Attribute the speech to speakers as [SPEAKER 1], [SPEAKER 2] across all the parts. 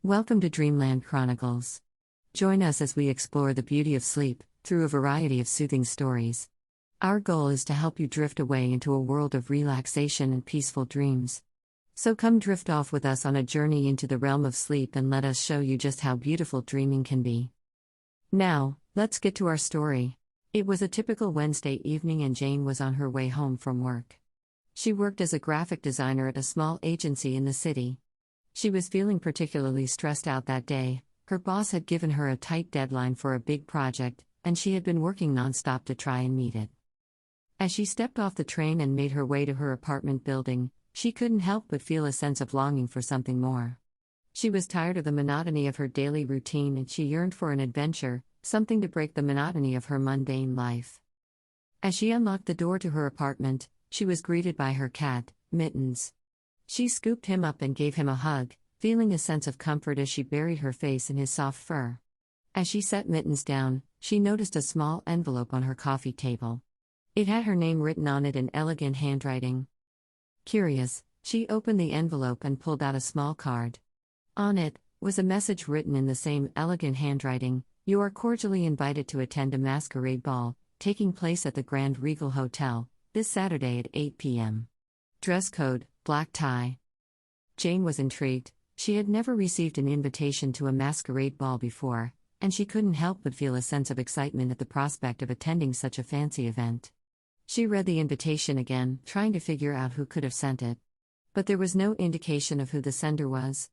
[SPEAKER 1] Welcome to Dreamland Chronicles. Join us as we explore the beauty of sleep through a variety of soothing stories. Our goal is to help you drift away into a world of relaxation and peaceful dreams. So come drift off with us on a journey into the realm of sleep and let us show you just how beautiful dreaming can be. Now, let's get to our story. It was a typical Wednesday evening and Jane was on her way home from work. She worked as a graphic designer at a small agency in the city. She was feeling particularly stressed out that day. Her boss had given her a tight deadline for a big project, and she had been working nonstop to try and meet it. As she stepped off the train and made her way to her apartment building, she couldn't help but feel a sense of longing for something more. She was tired of the monotony of her daily routine and she yearned for an adventure, something to break the monotony of her mundane life. As she unlocked the door to her apartment, she was greeted by her cat, Mittens. She scooped him up and gave him a hug, feeling a sense of comfort as she buried her face in his soft fur. As she set Mittens down, she noticed a small envelope on her coffee table. It had her name written on it in elegant handwriting. Curious, she opened the envelope and pulled out a small card. On it was a message written in the same elegant handwriting: "You are cordially invited to attend a masquerade ball, taking place at the Grand Regal Hotel, this Saturday at 8 p.m. Dress code, black tie." Jane was intrigued. She had never received an invitation to a masquerade ball before, and she couldn't help but feel a sense of excitement at the prospect of attending such a fancy event. She read the invitation again, trying to figure out who could have sent it. But there was no indication of who the sender was.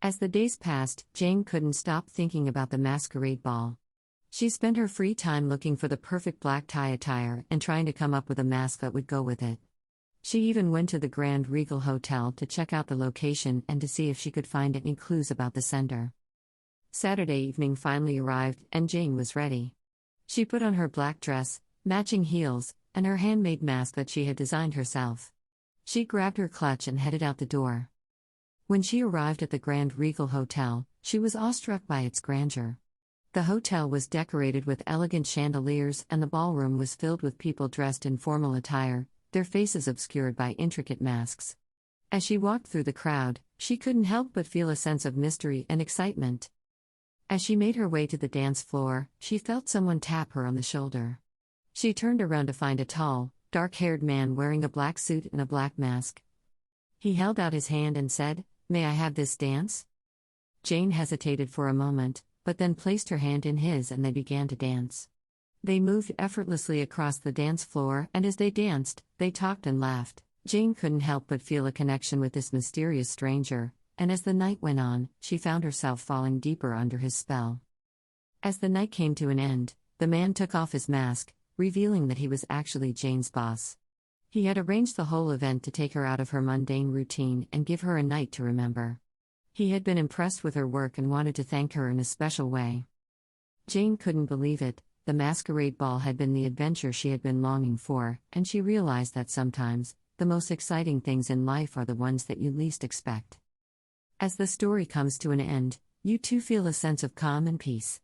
[SPEAKER 1] As the days passed, Jane couldn't stop thinking about the masquerade ball. She spent her free time looking for the perfect black tie attire and trying to come up with a mask that would go with it. She even went to the Grand Regal Hotel to check out the location and to see if she could find any clues about the sender. Saturday evening finally arrived, and Jane was ready. She put on her black dress, matching heels, and her handmade mask that she had designed herself. She grabbed her clutch and headed out the door. When she arrived at the Grand Regal Hotel, she was awestruck by its grandeur. The hotel was decorated with elegant chandeliers and the ballroom was filled with people dressed in formal attire, their faces obscured by intricate masks. As she walked through the crowd, she couldn't help but feel a sense of mystery and excitement. As she made her way to the dance floor, she felt someone tap her on the shoulder. She turned around to find a tall, dark-haired man wearing a black suit and a black mask. He held out his hand and said, "May I have this dance?" Jane hesitated for a moment, but then placed her hand in his and they began to dance. They moved effortlessly across the dance floor, and as they danced, they talked and laughed. Jane couldn't help but feel a connection with this mysterious stranger, and as the night went on, she found herself falling deeper under his spell. As the night came to an end, the man took off his mask, revealing that he was actually Jane's boss. He had arranged the whole event to take her out of her mundane routine and give her a night to remember. He had been impressed with her work and wanted to thank her in a special way. Jane couldn't believe it. The masquerade ball had been the adventure she had been longing for, and she realized that sometimes, the most exciting things in life are the ones that you least expect. As the story comes to an end, you too feel a sense of calm and peace.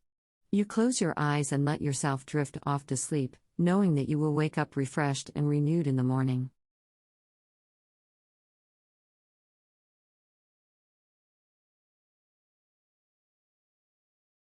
[SPEAKER 1] You close your eyes and let yourself drift off to sleep, knowing that you will wake up refreshed and renewed in the morning.